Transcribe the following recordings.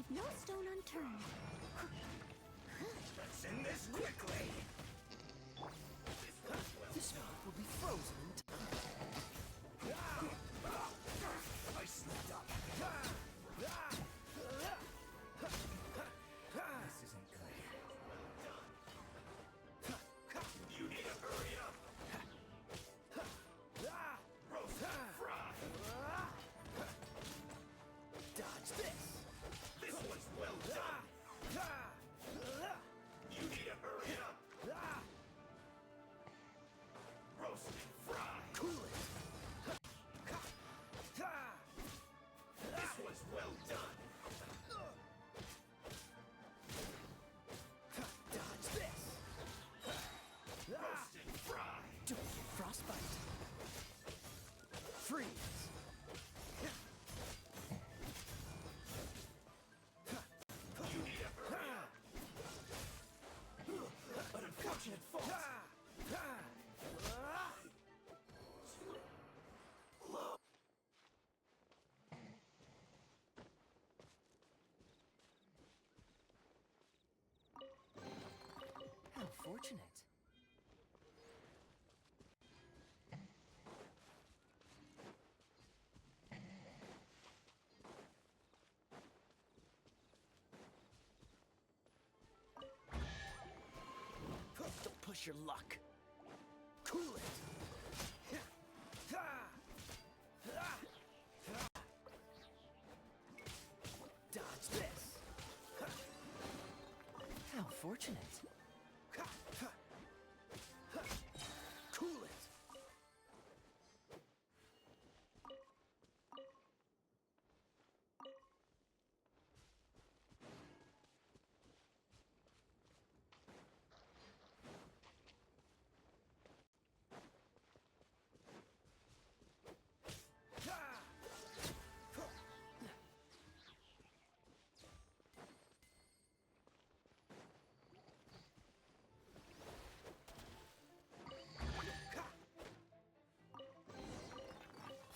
leave no stone unturned. Let's end this quickly! This map will be frozen in time. I slipped up. This isn't good. You need to hurry up! Roast and fry! Dodge this! This one's well done! You need to hurry up! Roast and fry! Cool it! This one's well done! Dodge this! Roast and fry! Don't get frostbite! Freeze! You need to hurry up! An unfortunate fault! How fortunate. Don't push your luck. Cool it! Dodge this! How fortunate. Cool it!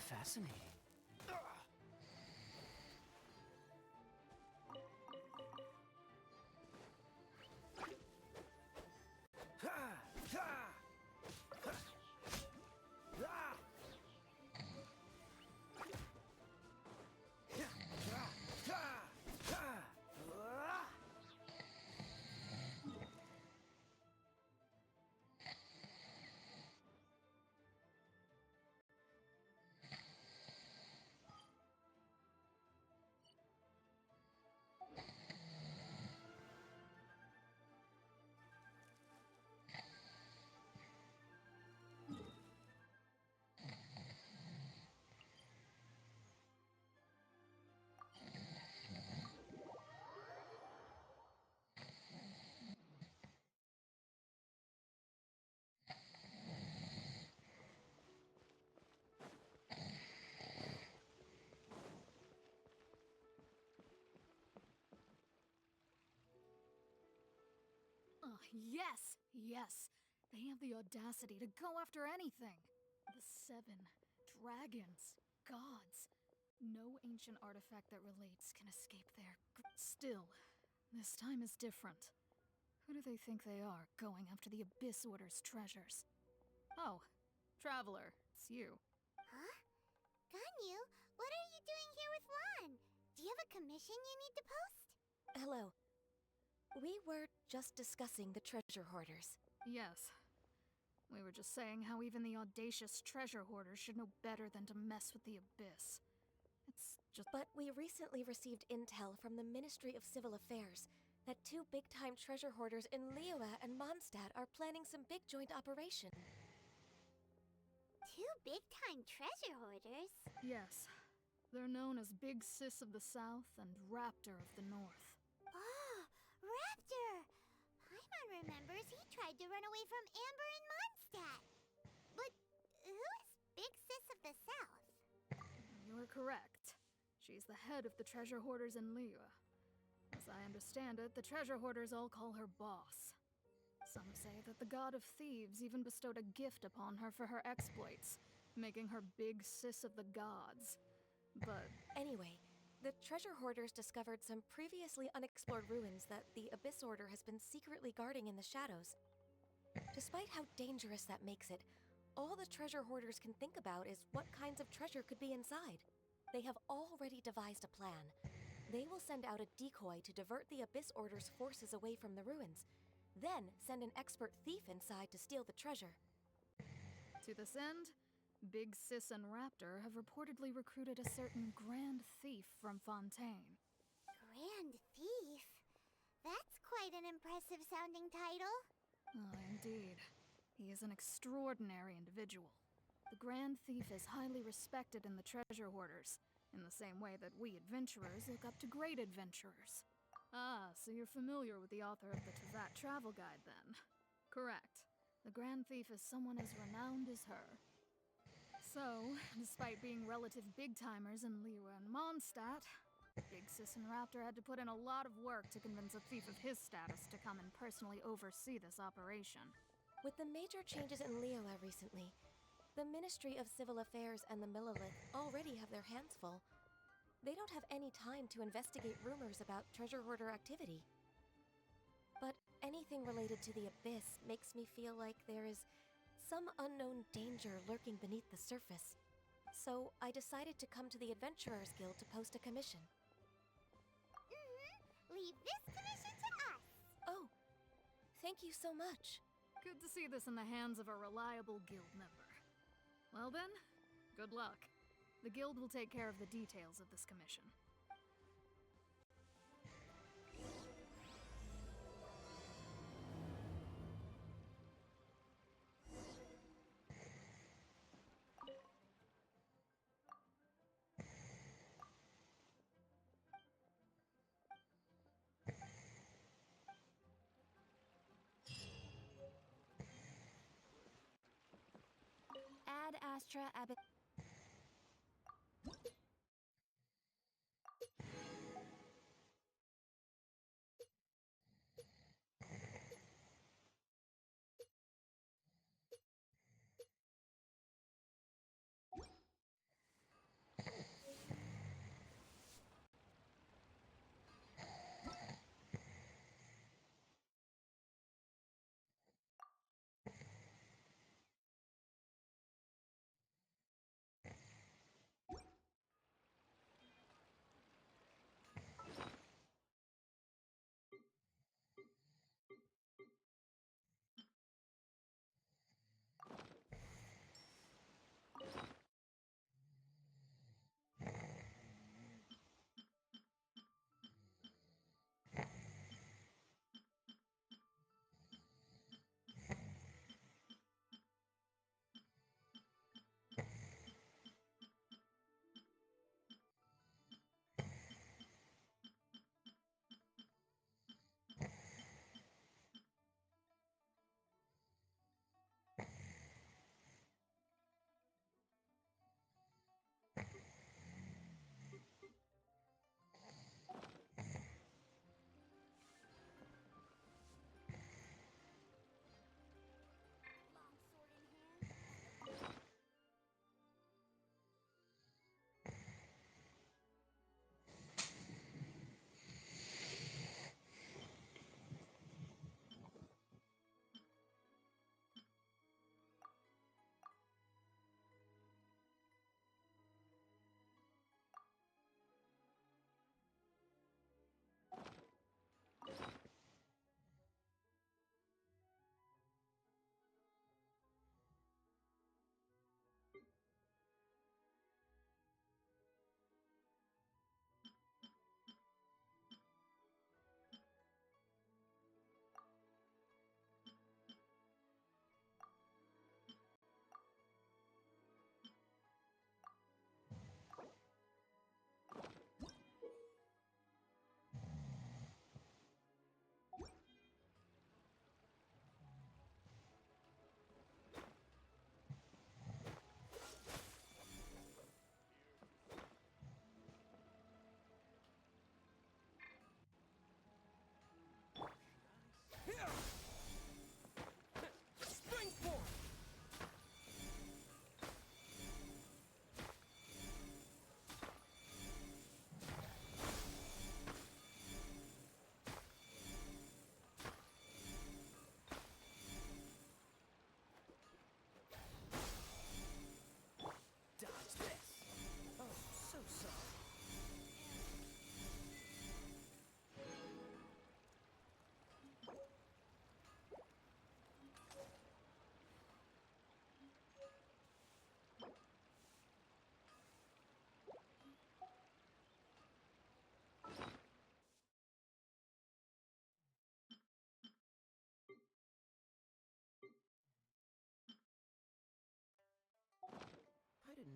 Fascinating. Yes! Yes! They have the audacity to go after anything! The 7 dragons, gods. No ancient artifact that relates can escape their... Still, this time is different. Who do they think they are, going after the Abyss Order's treasures? Oh, Traveler, it's you. Huh? Ganyu, what are you doing here with Lan? Do you have a commission you need to post? Hello. We were just discussing the treasure hoarders. Yes. We were just saying how even the audacious treasure hoarders should know better than to mess with the Abyss. It's just... But we recently received intel from the Ministry of Civil Affairs that 2 big-time treasure hoarders in Liyue and Mondstadt are planning some big joint operation. 2 big-time treasure hoarders? Yes. They're known as Big Sis of the South and Raptor of the North. Oh, Raptor! Paimon remembers he tried to run away from Amber and Mondstadt. But who is Big Sis of the South? You are correct. She's the head of the treasure hoarders in Liyue. As I understand it, the treasure hoarders all call her boss. Some say that the god of thieves even bestowed a gift upon her for her exploits, making her Big Sis of the gods. But Anyway, The treasure hoarders discovered some previously unexplored ruins that the Abyss Order has been secretly guarding in the shadows. Despite how dangerous that makes it, all the treasure hoarders can think about is what kinds of treasure could be inside. They have already devised a plan. They will send out a decoy to divert the Abyss Order's forces away from the ruins, then send an expert thief inside to steal the treasure. To this end, Big Sis and Raptor have reportedly recruited a certain Grand Thief from Fontaine. Grand Thief? That's quite an impressive sounding title. Oh, indeed. He is an extraordinary individual. The Grand Thief is highly respected in the treasure hoarders, in the same way that we adventurers look up to great adventurers. Ah, so you're familiar with the author of the Teyvat Travel Guide, then? Correct. The Grand Thief is someone as renowned as her. So, despite being relative big-timers in Liyue and Mondstadt, Big Sis and Raptor had to put in a lot of work to convince a thief of his status to come and personally oversee this operation. With the major changes in Liyue recently, the Ministry of Civil Affairs and the Millelith already have their hands full. They don't have any time to investigate rumors about treasure hoarder activity. But anything related to the Abyss makes me feel like there is some unknown danger lurking beneath the surface. So I decided to come to the Adventurers Guild to post a commission. Leave this commission to us. Oh, thank you so much. Good to see this in the hands of a reliable guild member. Well then, good luck. The guild will take care of the details of this commission. Ad Astra Abbot.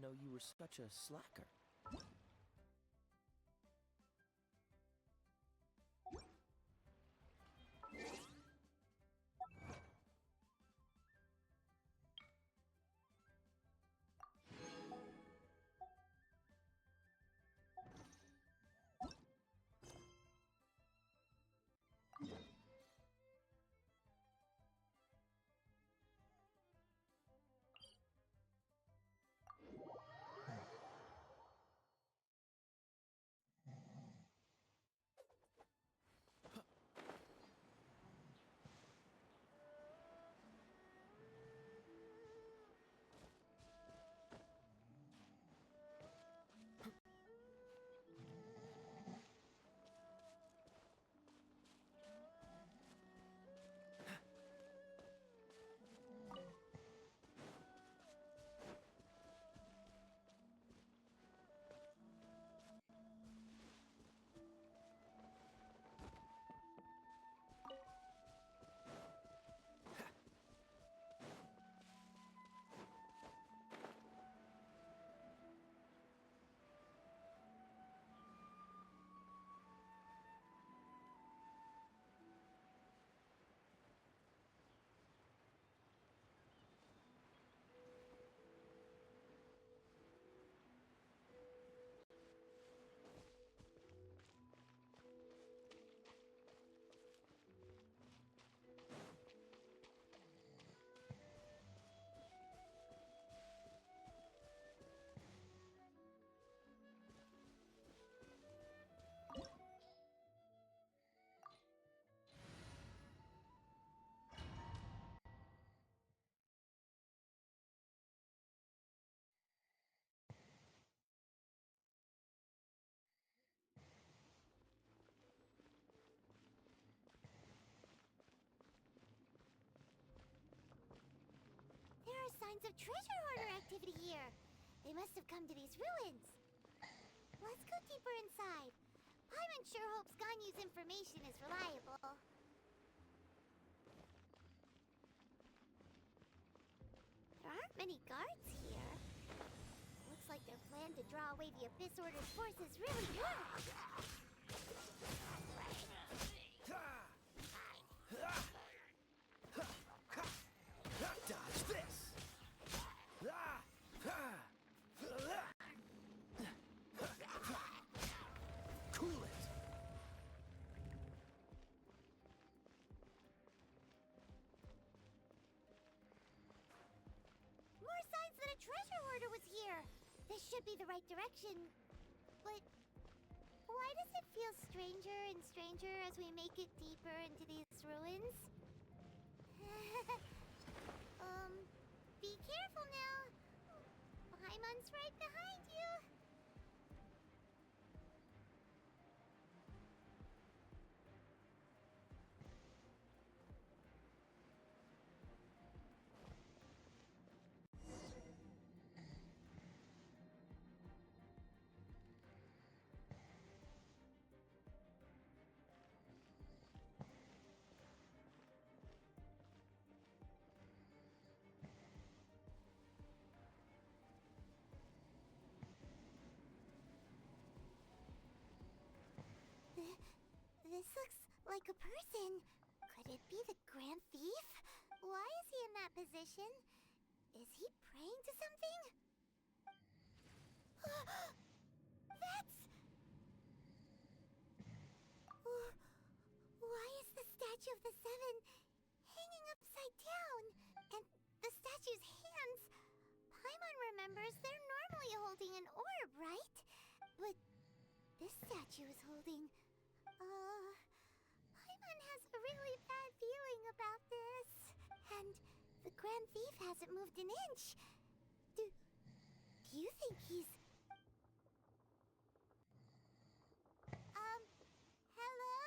know you were such a slacker. There are signs of treasure hoarder activity here. They must have come to these ruins. Let's go deeper inside. Paimon sure hopes Ganyu's information is reliable. There aren't many guards here. Looks like their plan to draw away the Abyss Order's forces really worked. Dodge this! Cool it! More signs that a treasure hoarder was here. This should be the right direction. But why does it feel stranger and stranger as we make it deeper into these ruins? Be careful now. Paimon's right behind you. This looks like a person. Could it be the Grand Thief? Why is he in that position? Is he praying to something? That's... Why is the statue of the Seven hanging upside down? And the statue's hands... Paimon remembers they're normally holding an orb, right? But this statue is holding... Paimon has a really bad feeling about this. And the Grand Thief hasn't moved an inch. Do you think he's... Hello?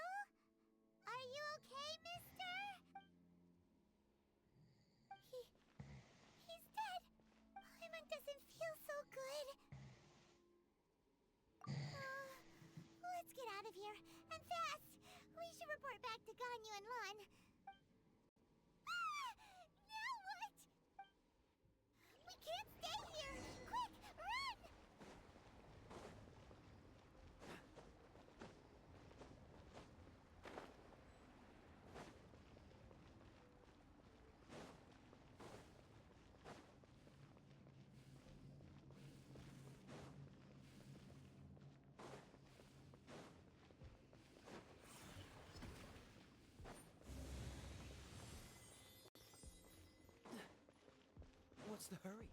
Are you okay, mister? He's dead. Paimon doesn't feel so good. Let's get out of here, and fast! We should report back to Ganyu and Lon. Now what? We can't stay here! Quick, run! What's the hurry?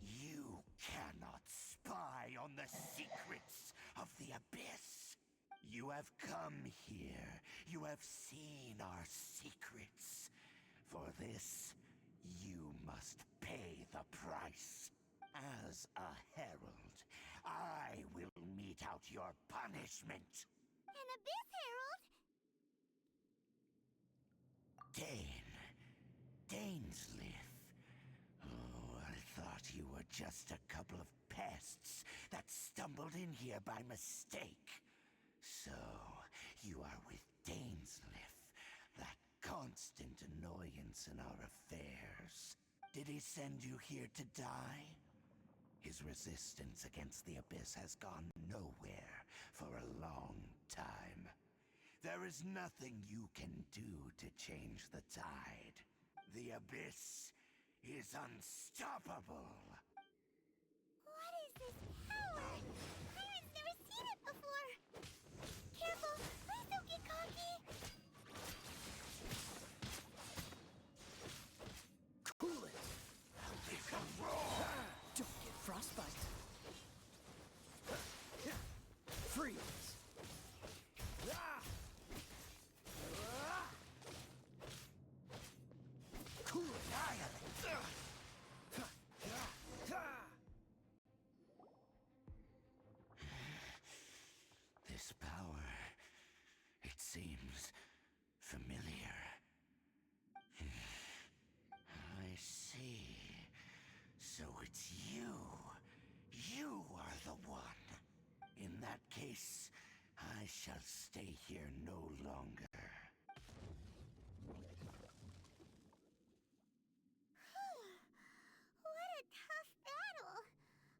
You cannot spy on the secrets of the Abyss. You have come here. You have seen our secrets. For this, you must pay the price. As a herald, I will mete out your punishment. An Abyss Herald? Dainsleif. Oh, I thought you were just a couple of pests that stumbled in here by mistake. So, you are with Dainsleif, that constant annoyance in our affairs. Did he send you here to die? His resistance against the Abyss has gone nowhere for a long time. There is nothing you can do to change the tide. The Abyss is unstoppable. What is this power? Pirates never seen it before. Careful, please don't get cocky. Cool it! It's a roar! Don't get frostbite. Freeze! Cool it! This power, it seems familiar. I see. So it's you. You are the one. In that case, I shall stay here no longer. What a tough battle.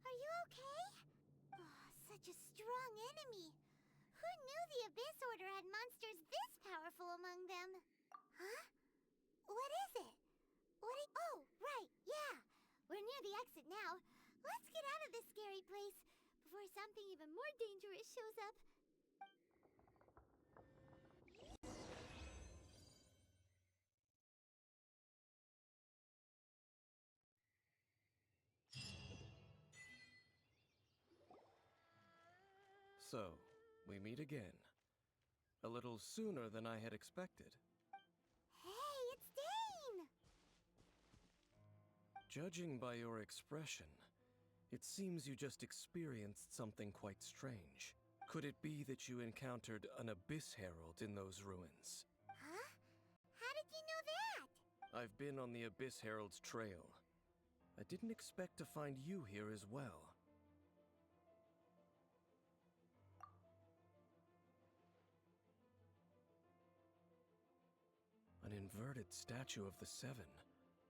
Are you okay? Oh, such a strong enemy. Who knew the Abyss Order had monsters this powerful among them? Huh? What is it? Oh, right, yeah. We're near the exit now. Let's get out of this scary place before something even more dangerous shows up. So, we meet again. A little sooner than I had expected. Hey, it's Dane! Judging by your expression, it seems you just experienced something quite strange. Could it be that you encountered an Abyss Herald in those ruins? Huh? How did you know that? I've been on the Abyss Herald's trail. I didn't expect to find you here as well. An inverted statue of the Seven,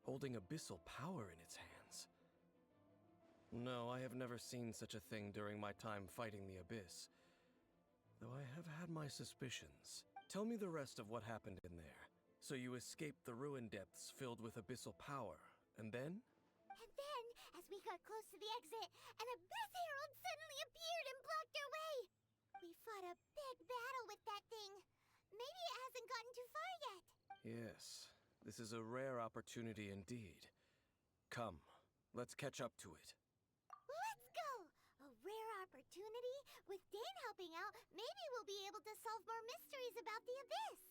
holding abyssal power in its hands. No, I have never seen such a thing during my time fighting the Abyss. Though I have had my suspicions. Tell me the rest of what happened in there. So you escaped the ruin depths filled with abyssal power, and then? And then, as we got close to the exit, an Abyss Herald suddenly appeared and blocked our way. We fought a big battle with that thing. Maybe it hasn't gotten too far yet. Yes, this is a rare opportunity indeed. Come, let's catch up to it. Let's go! A rare opportunity? With Dane helping out, maybe we'll be able to solve more mysteries about the Abyss.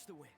Catch the wind.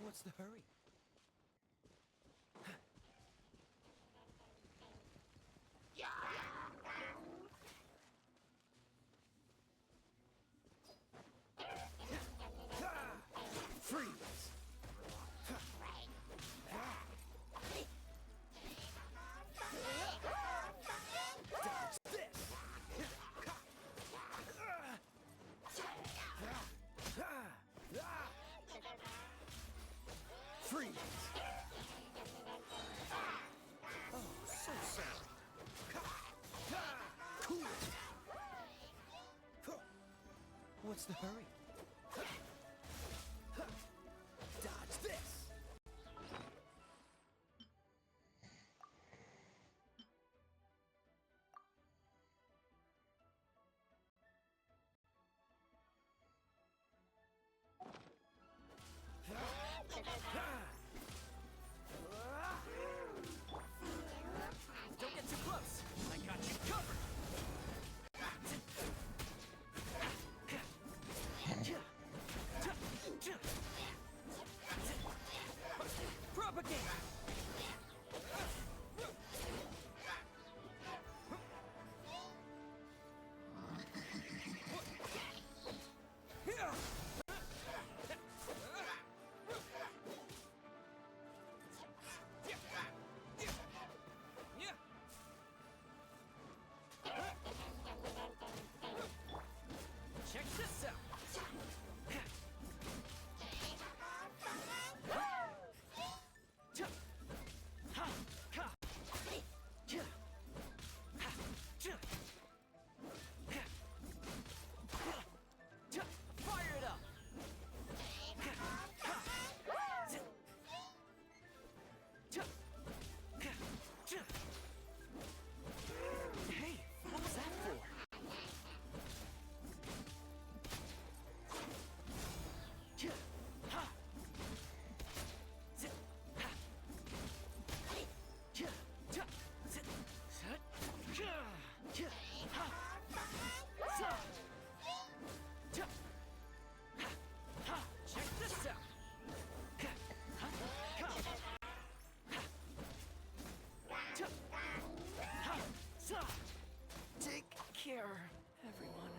What's the hurry? Freeze! Dodge this! Freeze! Oh, so sorry. Cool! What's the hurry? Dodge this! Don't get too close! I got you covered! Propagate! Check this out! Fire it up! Hey, what was that for? Check this out! Take care, everyone.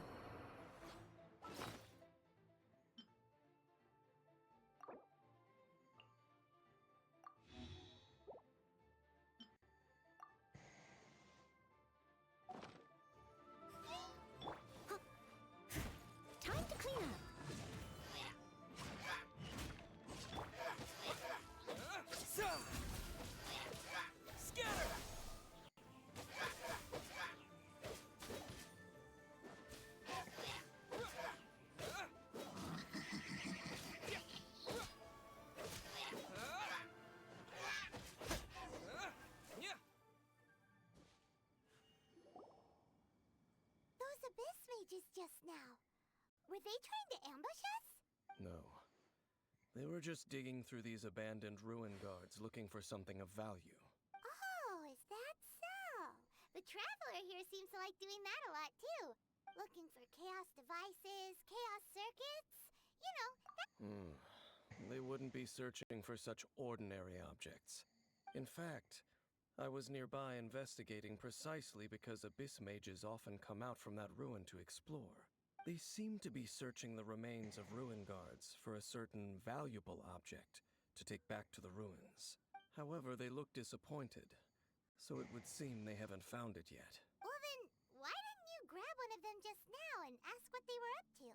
Time to clean up. Scatter! Those abyss mages just now. Were they trying to ambush us? No. They were just digging through these abandoned ruin guards looking for something of value. Oh, is that so? The Traveler here seems to like doing that a lot too. Looking for chaos devices, chaos circuits. You know, that. They wouldn't be searching for such ordinary objects. In fact, I was nearby investigating precisely because abyss mages often come out from that ruin to explore. They seem to be searching the remains of ruin guards for a certain valuable object to take back to the ruins. However, they look disappointed, so it would seem they haven't found it yet. Well then, why didn't you grab one of them just now and ask what they were up to?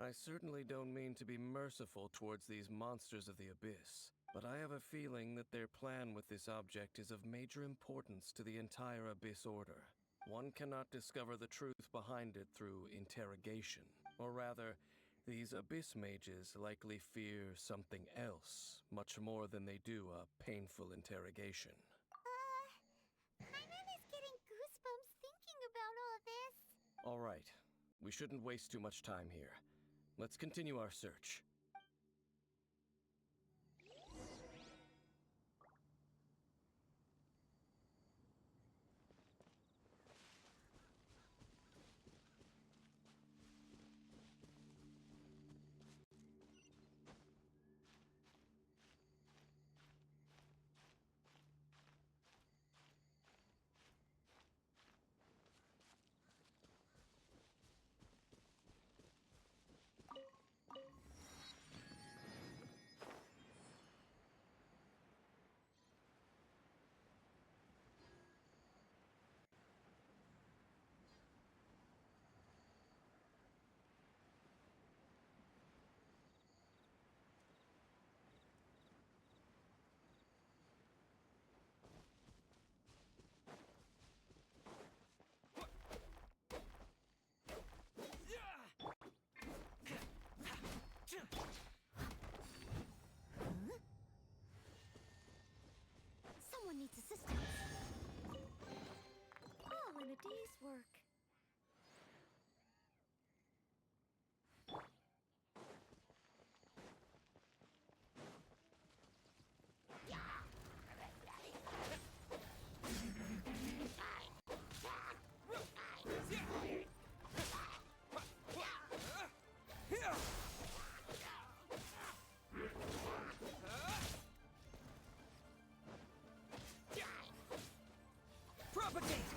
I certainly don't mean to be merciful towards these monsters of the abyss, but I have a feeling that their plan with this object is of major importance to the entire Abyss Order. One cannot discover the truth behind it through interrogation. Or rather, these Abyss mages likely fear something else, much more than they do a painful interrogation. Paimon is getting goosebumps thinking about all this. All right, we shouldn't waste too much time here. Let's continue our search. Someone needs assistance. All in a day's work. Propagate!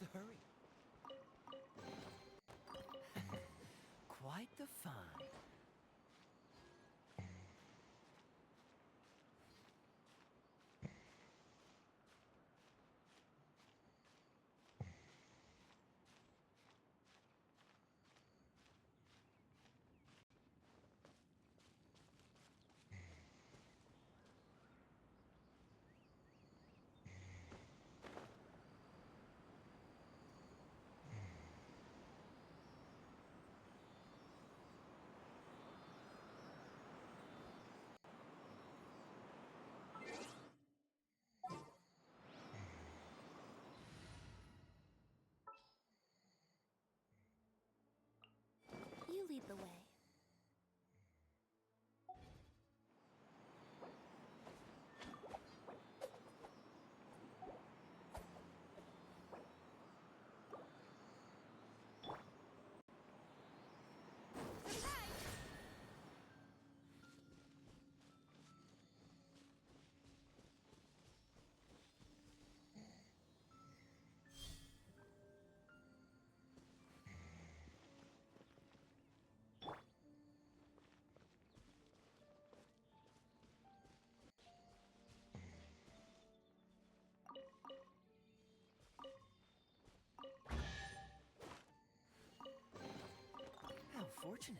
the hurry? Quite the find. You lead the way. How fortunate.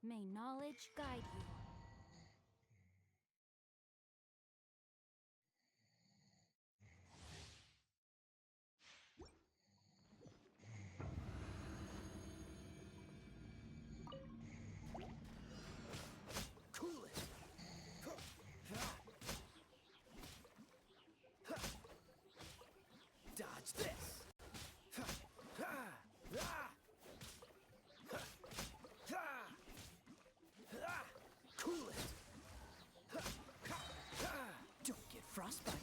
May knowledge guide you. Cool it. Dodge this. Cool it. Don't get frostbite.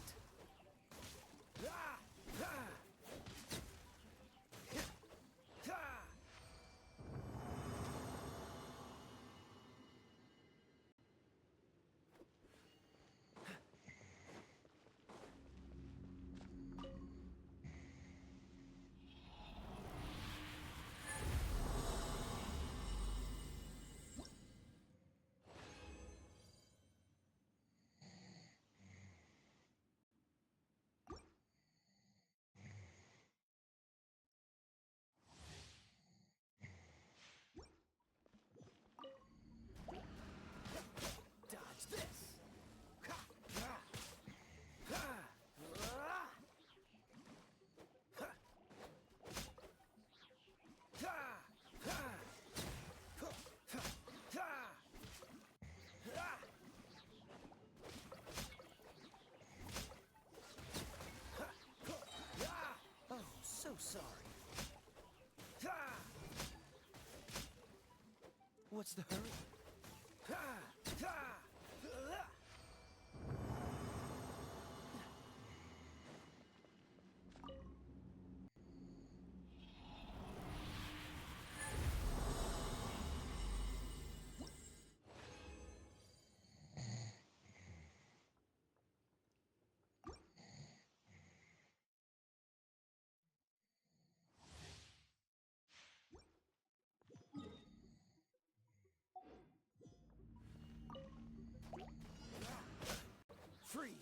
sorry. What's the hurry? Freeze!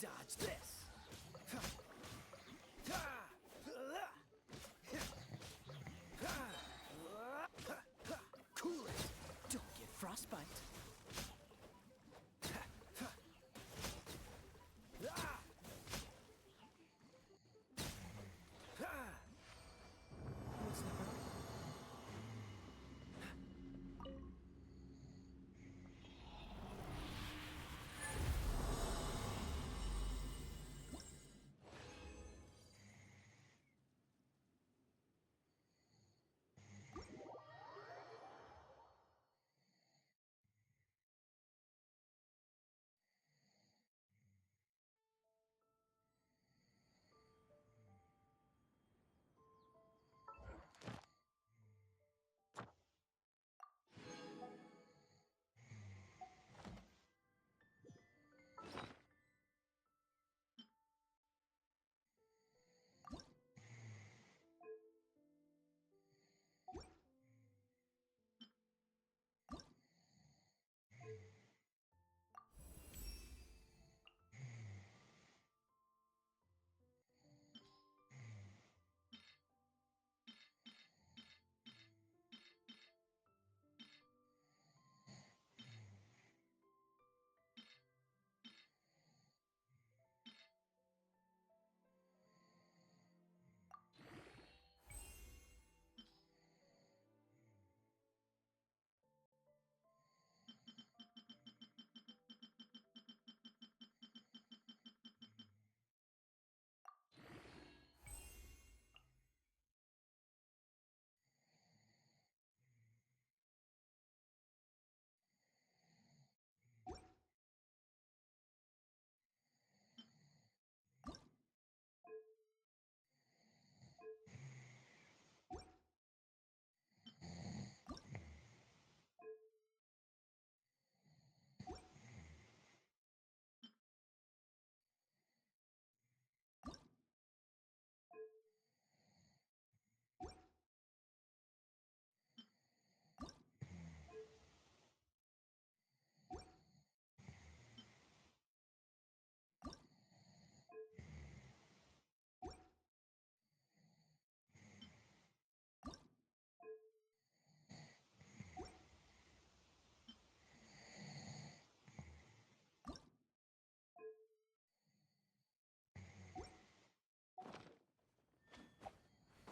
Dodge this! Cool it! Don't get frostbite.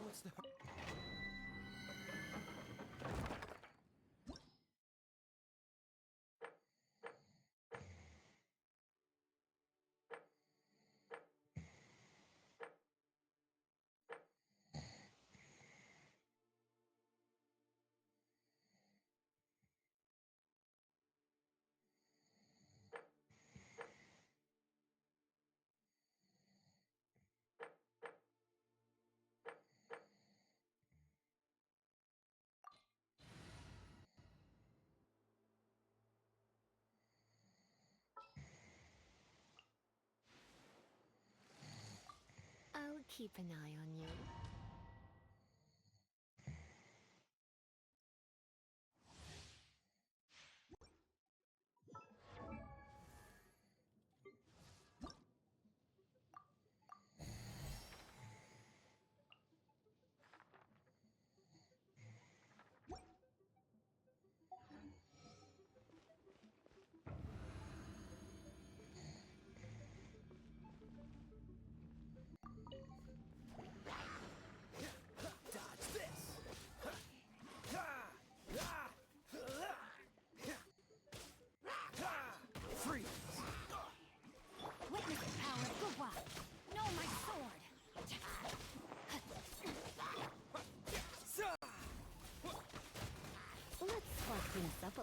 What's the hurry? What's the hurry? I'll keep an eye on you.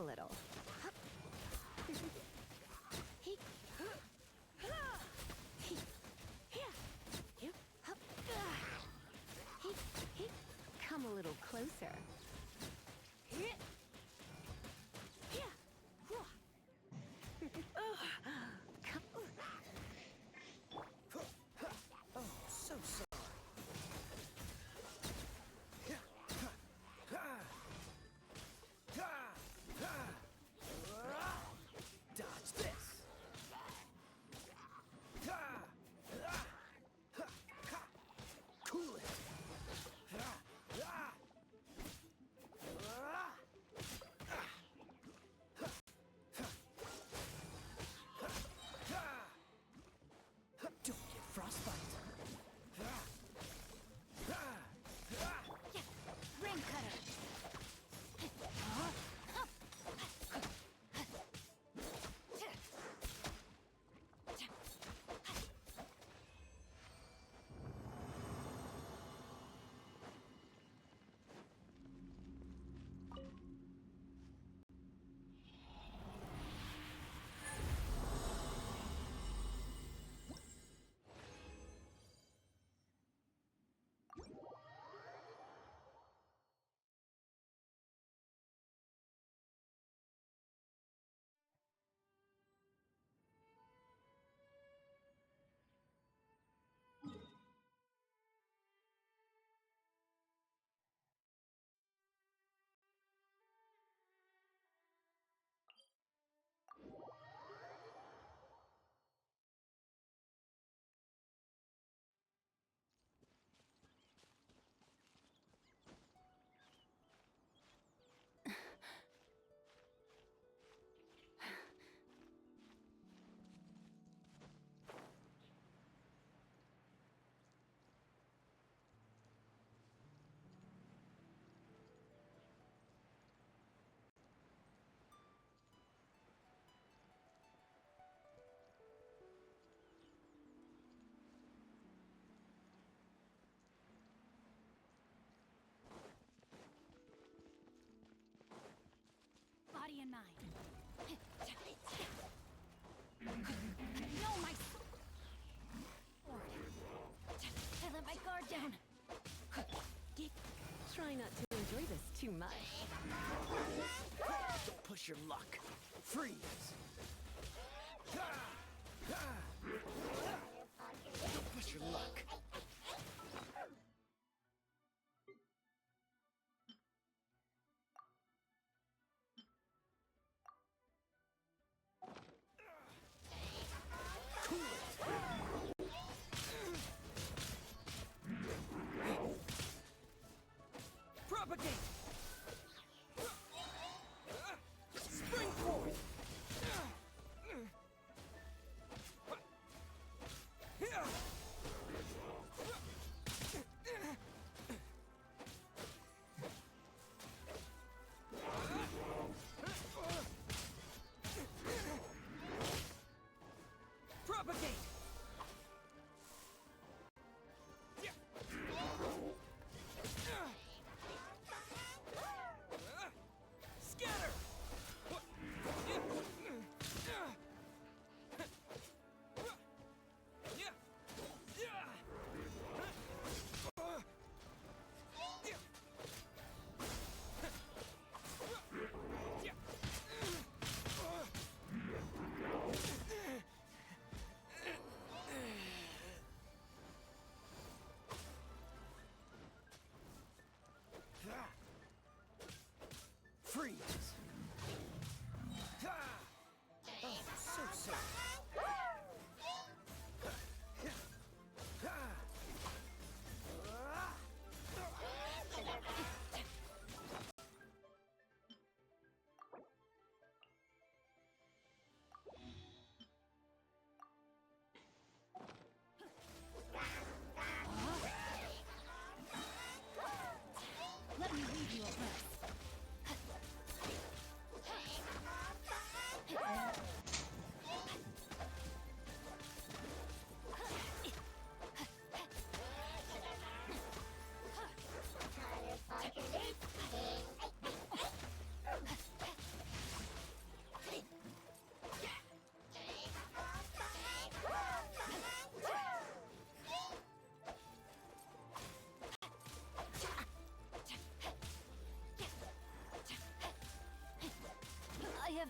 little. Come a little closer. Oh, so sorry. Dodge this. Cool it. Don't get frostbite. Ring cutter. Body and mind. No, my sword. I let my guard down. Try not to enjoy this too much. Don't push your luck. Freeze. Don't push your luck. Propagate! Spring forth!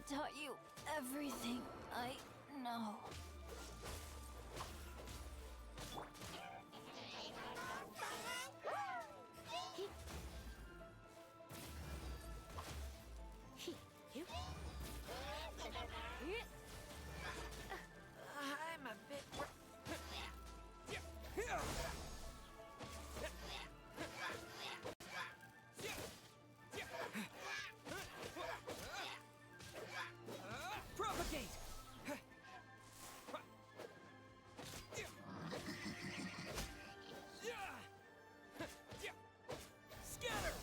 taught you everything I know. I'm a bit... Propagate! Scatter!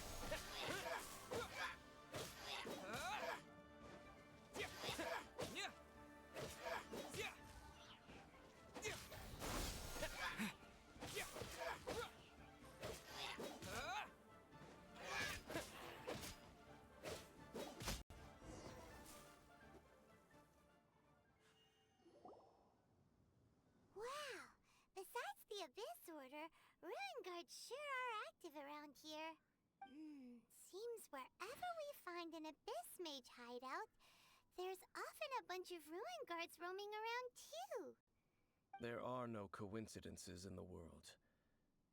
Wow! Besides the Abyss Order, Ruin Guards sure are active around here. Seems wherever we find an Abyss Mage hideout, there's often a bunch of Ruin Guards roaming around too. There are no coincidences in the world.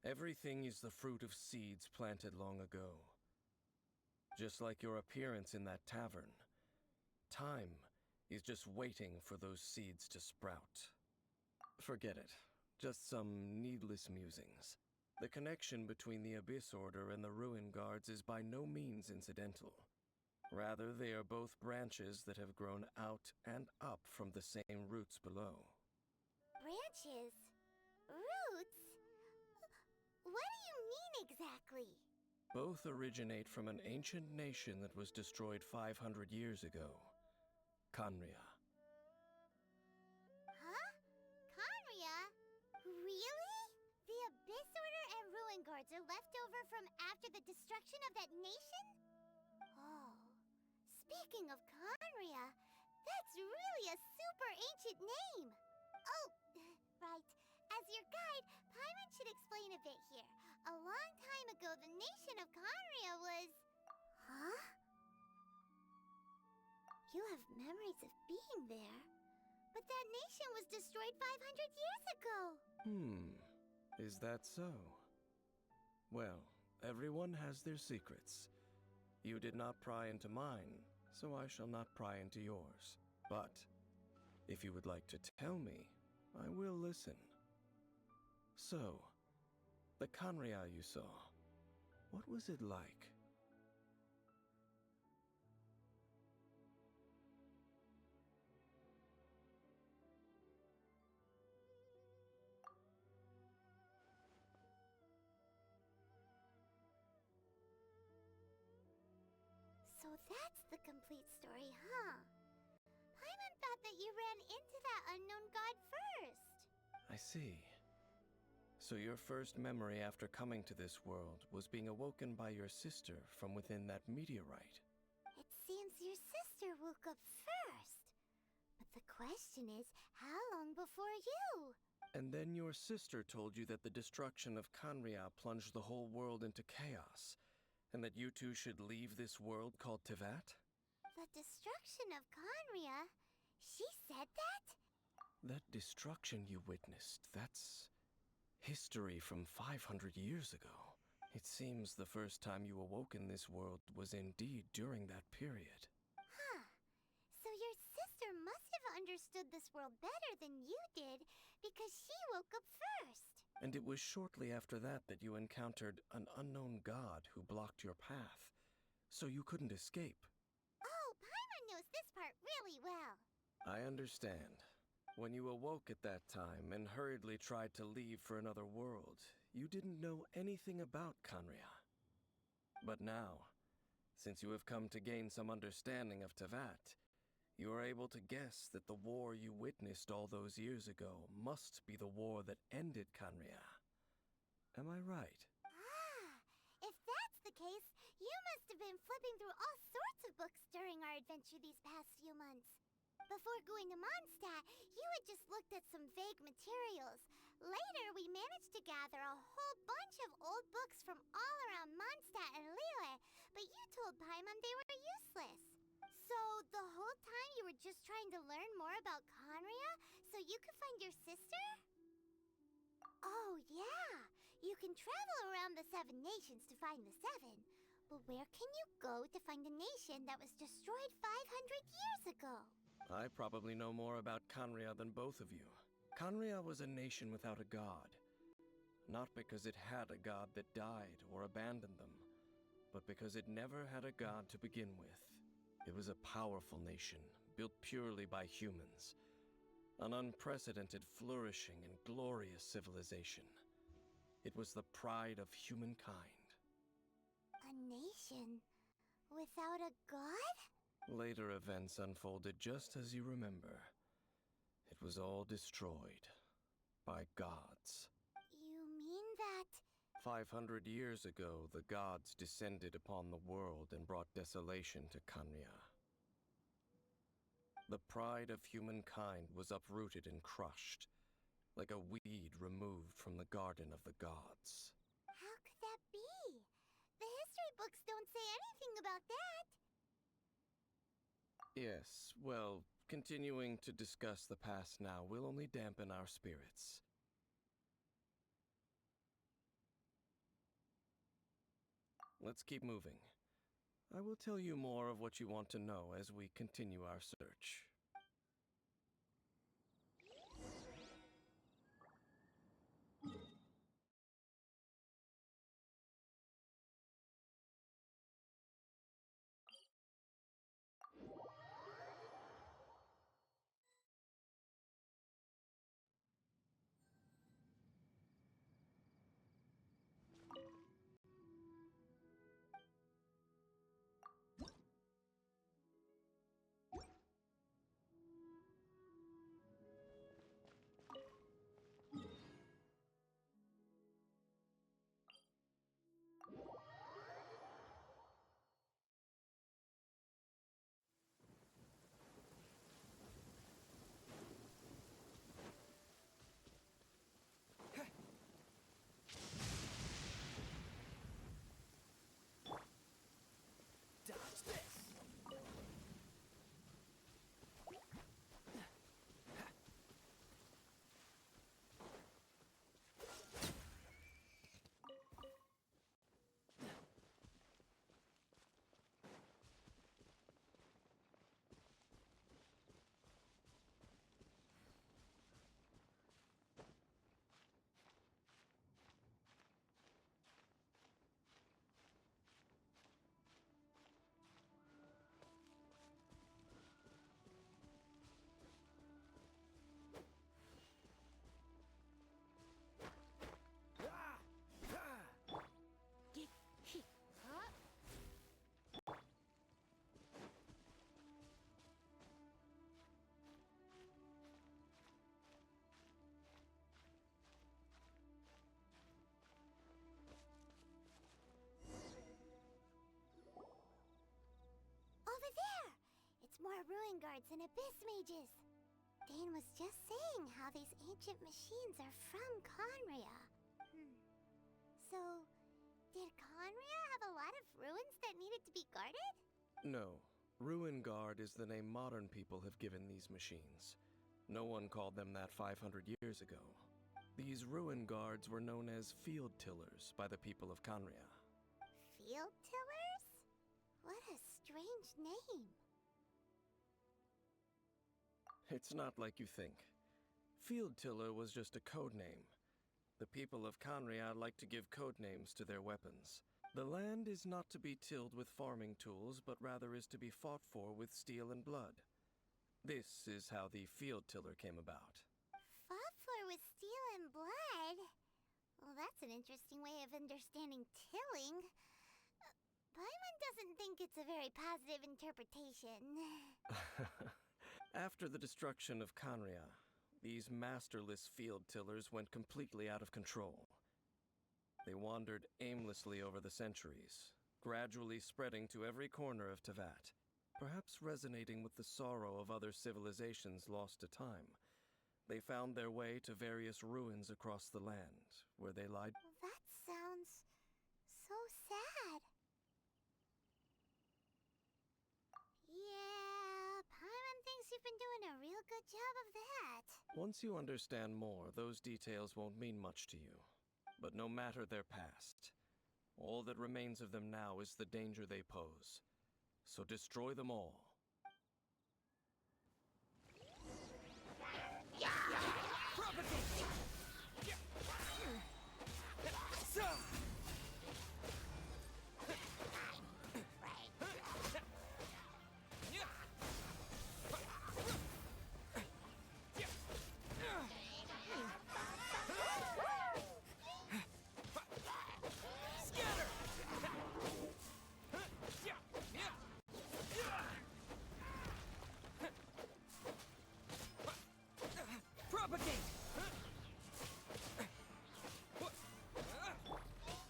Everything is the fruit of seeds planted long ago. Just like your appearance in that tavern, time is just waiting for those seeds to sprout. Forget it. Just some needless musings. The connection between the Abyss Order and the Ruin Guards is by no means incidental. Rather, they are both branches that have grown out and up from the same roots below. Branches? Roots? What do you mean exactly? Both originate from an ancient nation that was destroyed 500 years ago. Khaenri'ah. Huh? Khaenri'ah? Really? The Abyss Order and Ruin Guards are left over from after the destruction of that nation? Oh. Speaking of Khaenri'ah, that's really a super ancient name. Oh, right. As your guide, Paimon should explain a bit here. A long time ago, the nation of Khaenri'ah was... Huh? You have memories of being there. But that nation was destroyed 500 years ago. Is that so? Well, everyone has their secrets. You did not pry into mine, so I shall not pry into yours. But, if you would like to tell me, I will listen. So, the Khaenri'ah you saw, what was it like? So that's the complete story, huh? Paimon thought that you ran into that unknown god first. I see. So your first memory after coming to this world was being awoken by your sister from within that meteorite. It seems your sister woke up first. But the question is, how long before you? And then your sister told you that the destruction of Khaenri'ah plunged the whole world into chaos, and that you two should leave this world called Teyvat? The destruction of Khaenri'ah? She said that? That destruction you witnessed, that's history from 500 years ago. It seems the first time you awoke in this world was indeed during that period. Huh. So your sister must have understood this world better than you did, because she woke up first. And it was shortly after that that you encountered an unknown god who blocked your path, so you couldn't escape. Oh, Paimon knows this part really well. I understand. When you awoke at that time and hurriedly tried to leave for another world, you didn't know anything about Khaenri'ah. But now, since you have come to gain some understanding of Teyvat, you are able to guess that the war you witnessed all those years ago must be the war that ended Khaenri'ah. Am I right? Ah, if that's the case, you must have been flipping through all sorts of books during our adventure these past few months. Before going to Mondstadt, you had just looked at some vague materials. Later, we managed to gather a whole bunch of old books from all around Mondstadt and Liyue, but you told Paimon they were useless. So, the whole time you were just trying to learn more about Conria so you could find your sister? Oh, yeah. You can travel around the 7 nations to find the 7. But where can you go to find a nation that was destroyed 500 years ago? I probably know more about Conria than both of you. Conria was a nation without a god. Not because it had a god that died or abandoned them, but because it never had a god to begin with. It was a powerful nation, built purely by humans. An unprecedented, flourishing, and glorious civilization. It was the pride of humankind. A nation without a god? Later events unfolded just as you remember. It was all destroyed by gods. You mean that... 500 years ago, the gods descended upon the world and brought desolation to Conria. The pride of humankind was uprooted and crushed, like a weed removed from the garden of the gods. How could that be? The history books don't say anything about that. Yes, well, continuing to discuss the past now will only dampen our spirits. Let's keep moving. I will tell you more of what you want to know as we continue our search. Dodge this! Over there! It's more ruin guards and abyss mages. Dane was just saying how these ancient machines are from Conria. So, did Conria have a lot of ruins that needed to be guarded? No. Ruin Guard is the name modern people have given these machines. No one called them that 500 years ago. These Ruin Guards were known as Field Tillers by the people of Conria. Field tillers? What a strange name. It's not like you think. Field Tiller was just a code name. The people of Conria like to give code names to their weapons. The land is not to be tilled with farming tools, but rather is to be fought for with steel and blood. This is how the Field Tiller came about. Fought for with steel and blood? Well, that's an interesting way of understanding tilling. Paimon doesn't think it's a very positive interpretation. After the destruction of Conria, these masterless field tillers went completely out of control. They wandered aimlessly over the centuries, gradually spreading to every corner of Teyvat, perhaps resonating with the sorrow of other civilizations lost to time. They found their way to various ruins across the land, where they lied. That sounds so sad. Yeah, you've been doing a real good job of that. Once you understand more, those details won't mean much to you. But no matter their past, all that remains of them now is the danger they pose. So destroy them all.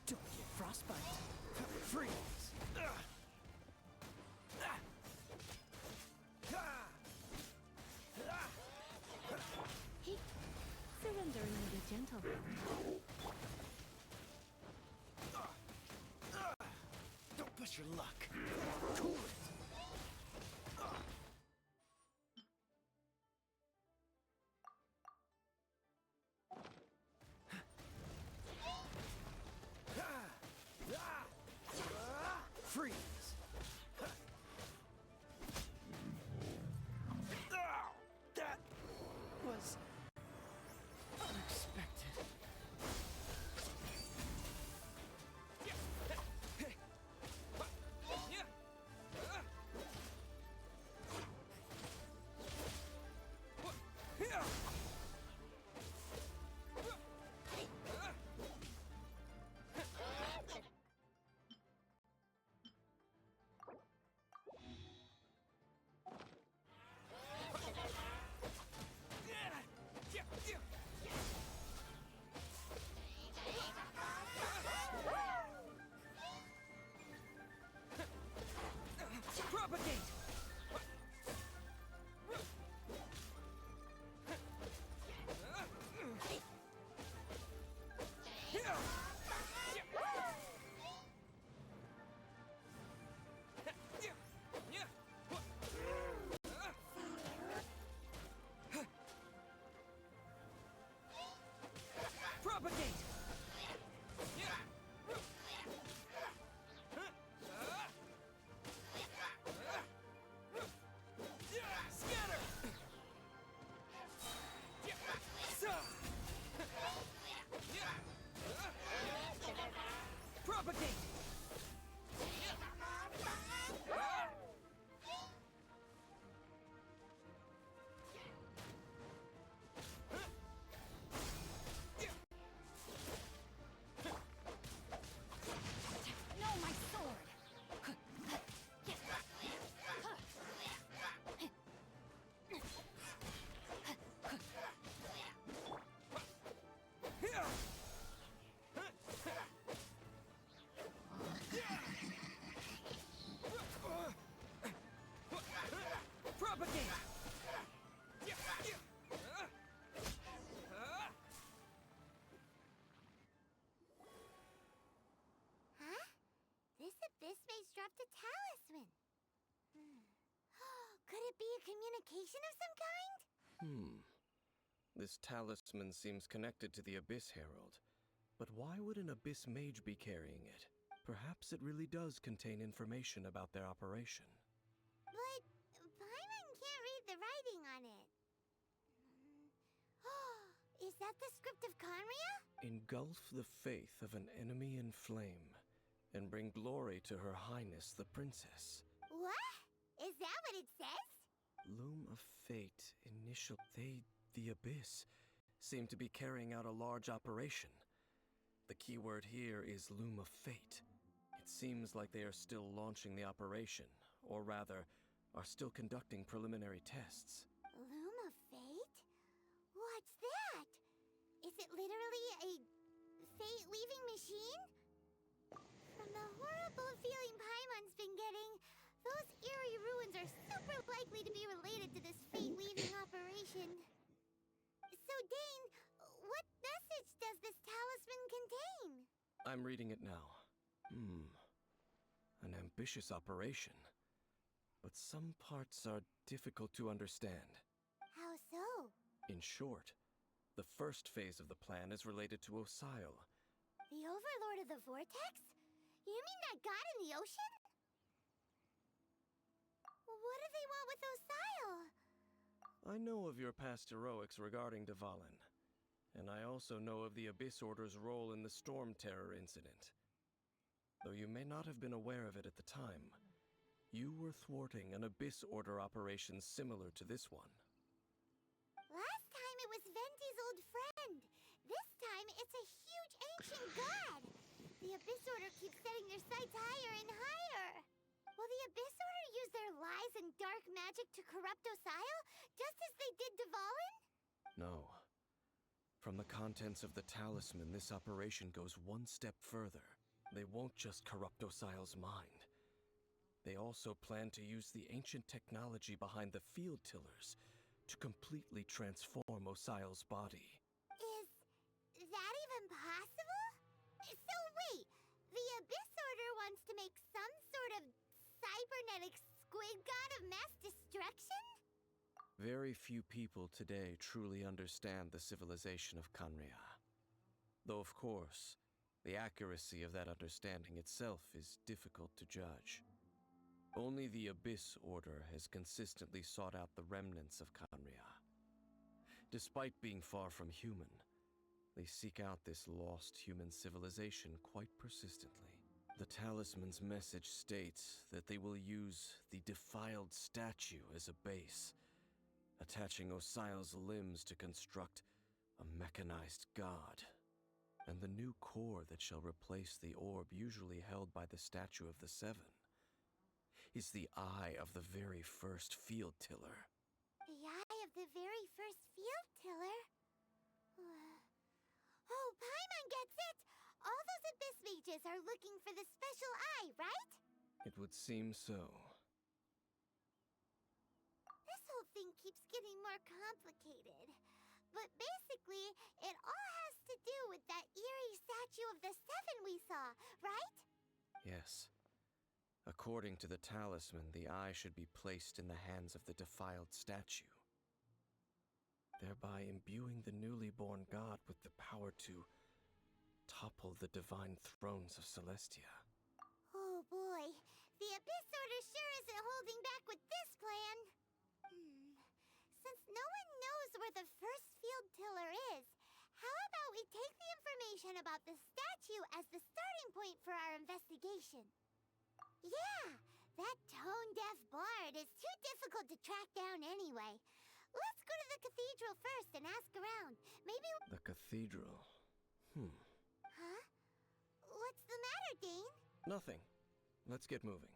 Don't get frostbite. Freeze. Hey, surrendering will be gentle. Don't push your luck. Cool it. Freeze. That was unexpected. Propagate! Propagate! Scatter! Propagate! No, my sword! Propagate! Huh? This abyss maze dropped a talisman. Could it be a communication of some kind? This talisman seems connected to the Abyss Herald. But why would an Abyss Mage be carrying it? Perhaps it really does contain information about their operation. But Paimon can't read the writing on it. Is that the script of Conria? Engulf the faith of an enemy in flame, and bring glory to Her Highness the Princess. What? Is that what it says? Loom of Fate, the Abyss, seem to be carrying out a large operation. The keyword here is Loom of Fate. It seems like they are still launching the operation, or rather, are still conducting preliminary tests. Loom of Fate? What's that? Is it literally a fate-weaving machine? From the horrible feeling Paimon's been getting, those eerie ruins are super likely to be related to this fate-weaving operation. So, Dane, what message does this talisman contain? I'm reading it now. An ambitious operation. but some parts are difficult to understand. How so? In short, the first phase of the plan is related to Osile. The Overlord of the Vortex? You mean that god in the ocean? What do they want with Osile? I know of your past heroics regarding Dvalin, and I also know of the Abyss Order's role in the Storm Terror incident. Though you may not have been aware of it at the time, you were thwarting an Abyss Order operation similar to this one. Last time it was Venti's old friend. This time it's a huge ancient god. The Abyss Order keeps setting their sights higher and higher. Will the Abyss Order use their lies and dark magic to corrupt Osile, just as they did Dvalin? No. From the contents of the talisman, this operation goes one step further. They won't just corrupt Osile's mind. They also plan to use the ancient technology behind the field tillers to completely transform Osile's body. Is that even possible? So wait, the Abyss Order wants to make some sort of cybernetic squid god of mass destruction? Very few people today truly understand the civilization of Kanria. Though, of course, the accuracy of that understanding itself is difficult to judge. Only the Abyss Order has consistently sought out the remnants of Kanria. Despite being far from human, they seek out this lost human civilization quite persistently. The talisman's message states that they will use the defiled statue as a base, attaching Osile's limbs to construct a mechanized god. And the new core that shall replace the orb usually held by the Statue of the Seven is the eye of the very first field tiller. The eye of the very first field tiller? Oh, Paimon gets it! All those Abyss mages are looking for the special eye, right? It would seem so. This whole thing keeps getting more complicated. But basically, it all has to do with that eerie statue of the Seven we saw, right? Yes. According to the talisman, the eye should be placed in the hands of the defiled statue, thereby imbuing the newly born god with the power to topple the divine thrones of Celestia. Oh boy, the Abyss Order sure isn't holding back with this plan. Since no one knows where the first field tiller is, how about we take the information about the statue as the starting point for our investigation? Yeah, that tone-deaf bard is too difficult to track down anyway. Let's go to the cathedral first and ask around. Maybe... The cathedral? Huh? What's the matter, Dane? Nothing. Let's get moving.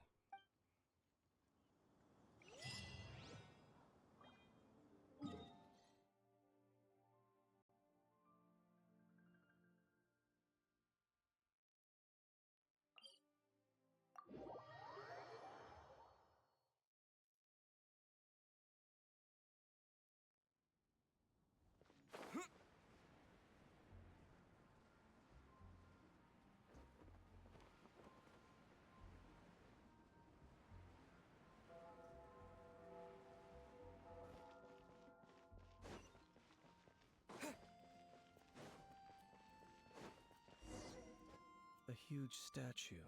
A huge statue,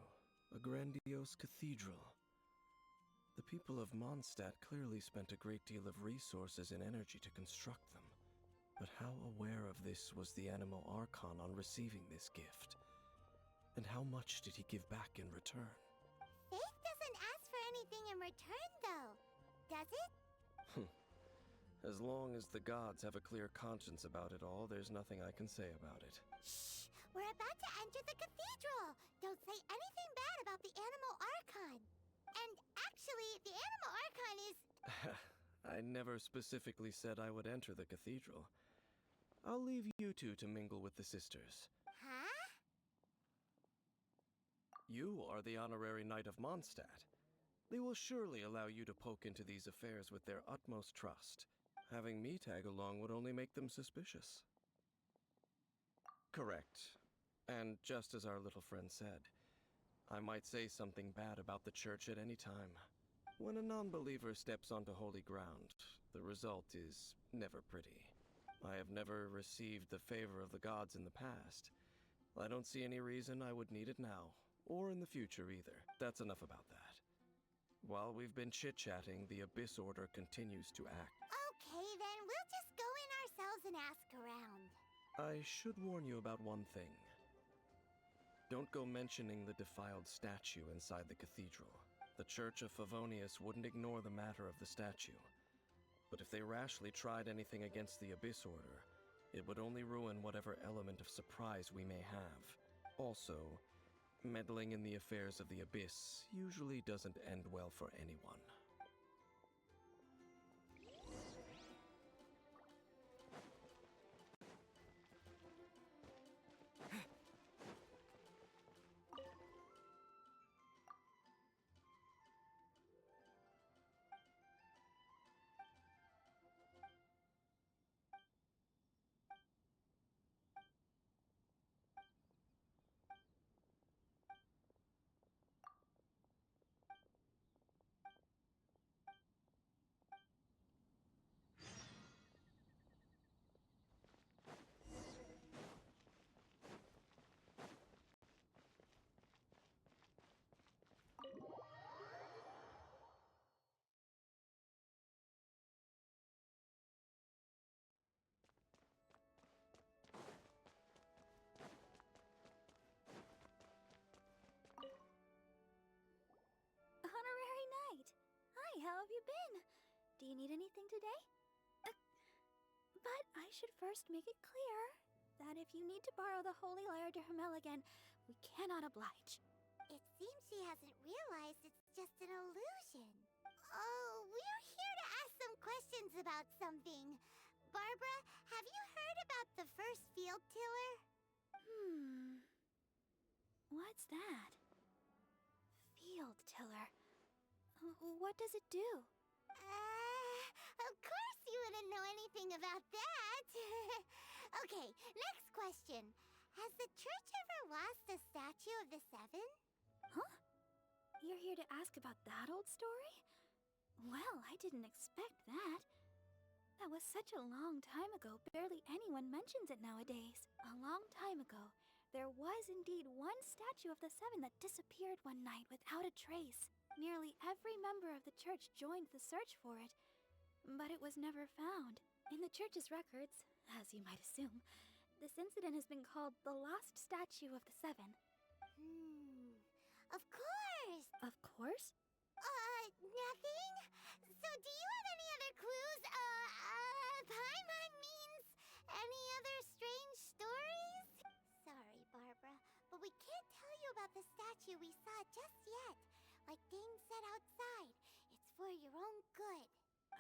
a grandiose cathedral. The people of Mondstadt clearly spent a great deal of resources and energy to construct them. But how aware of this was the Animal Archon on receiving this gift? And how much did he give back in return? Faith doesn't ask for anything in return, though. Does it? As long as the gods have a clear conscience about it all, there's nothing I can say about it. Shh! We're about to enter the cathedral! Don't say anything bad about the Animal Archon! And actually, the Animal Archon is... I never specifically said I would enter the cathedral. I'll leave you two to mingle with the sisters. Huh? You are the honorary knight of Mondstadt. They will surely allow you to poke into these affairs with their utmost trust. Having me tag along would only make them suspicious. Correct. And just as our little friend said, I might say something bad about the church at any time. When a non-believer steps onto holy ground, the result is never pretty. I have never received the favor of the gods in the past. I don't see any reason I would need it now, or in the future either. That's enough about that. While we've been chit-chatting, the Abyss Order continues to act. Okay, then we'll just go in ourselves and ask around. I should warn you about one thing. Don't go mentioning the defiled statue inside the cathedral. The Church of Favonius wouldn't ignore the matter of the statue. But if they rashly tried anything against the Abyss Order, it would only ruin whatever element of surprise we may have. Also, meddling in the affairs of the Abyss usually doesn't end well for anyone. Honorary Knight. Hi, how have you been? Do you need anything today? But I should first make it clear that if you need to borrow the Holy Lyre de Hermel again, we cannot oblige. It seems she hasn't realized it's just an illusion. Oh, we're here to ask some questions about something. Barbara, have you heard about the first field tiller? What's that? Field tiller. What does it do? Of course you wouldn't know anything about that. Okay, next question. Has the church ever lost a statue of the Seven? Huh? You're here to ask about that old story? Well, I didn't expect that. That was such a long time ago, barely anyone mentions it nowadays. A long time ago, there was indeed one statue of the Seven that disappeared one night without a trace. Nearly every member of the church joined the search for it, but it was never found. In the church's records, as you might assume, this incident has been called the Lost Statue of the Seven. Of course! Of course? Nothing? So do you have any other clues? Paimon means any other strange stories? Sorry, Barbara, but we can't tell you about the statue we saw just yet. Like Dane said outside, it's for your own good.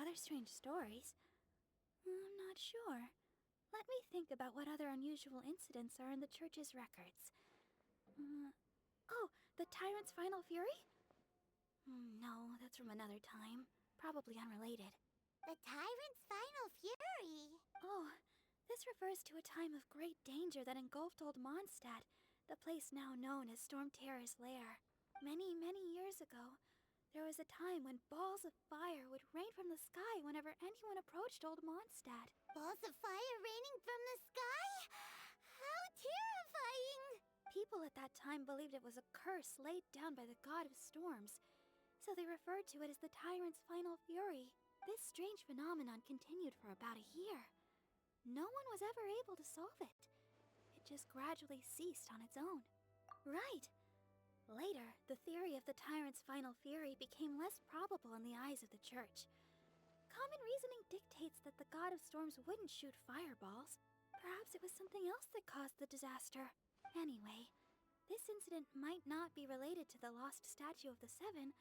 Other strange stories? I'm not sure. Let me think about what other unusual incidents are in the church's records. Oh, the Tyrant's Final Fury? No, that's from another time. Probably unrelated. The Tyrant's Final Fury? Oh, this refers to a time of great danger that engulfed Old Mondstadt, the place now known as Storm Terror's lair. Many, many years ago, there was a time when balls of fire would rain from the sky whenever anyone approached Old Mondstadt. Balls of fire raining from the sky? How terrifying! People at that time believed it was a curse laid down by the god of storms, so they referred to it as the Tyrant's Final Fury. This strange phenomenon continued for about a year. No one was ever able to solve it. It just gradually ceased on its own. Right. Later, the theory of the Tyrant's Final Fury became less probable in the eyes of the church. Common reasoning dictates that the god of storms wouldn't shoot fireballs. Perhaps it was something else that caused the disaster. Anyway, this incident might not be related to the lost statue of the Seven,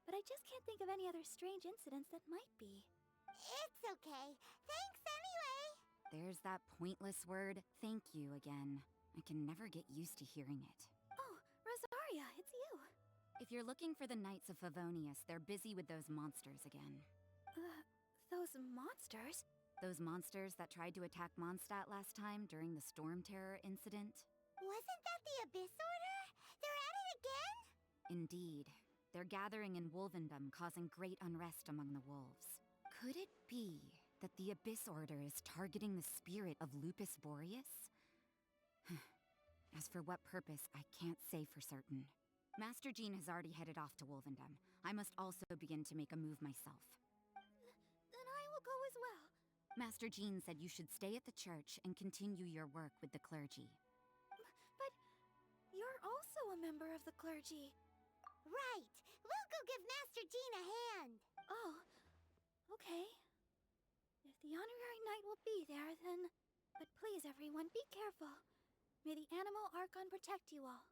but I just can't think of any other strange incidents that might be. It's okay. Thanks anyway! There's that pointless word, thank you, again. I can never get used to hearing it. Oh, Rosaria, it's you. If you're looking for the Knights of Favonius, they're busy with those monsters again. Those monsters? Those monsters that tried to attack Mondstadt last time during the Storm Terror incident? Wasn't that the Abyss Order? They're at it again? Indeed. They're gathering in Wolvendom, causing great unrest among the wolves. Could it be that the Abyss Order is targeting the spirit of Lupus Boreas? As for what purpose, I can't say for certain. Master Jean has already headed off to Wolvendom. I must also begin to make a move myself. Then I will go as well. Master Jean said you should stay at the church and continue your work with the clergy. But you're also a member of the clergy. Right. We'll go give Master Jean a hand. Oh, okay. If the honorary knight will be there, then... But please, everyone, be careful. May the animal Archon protect you all.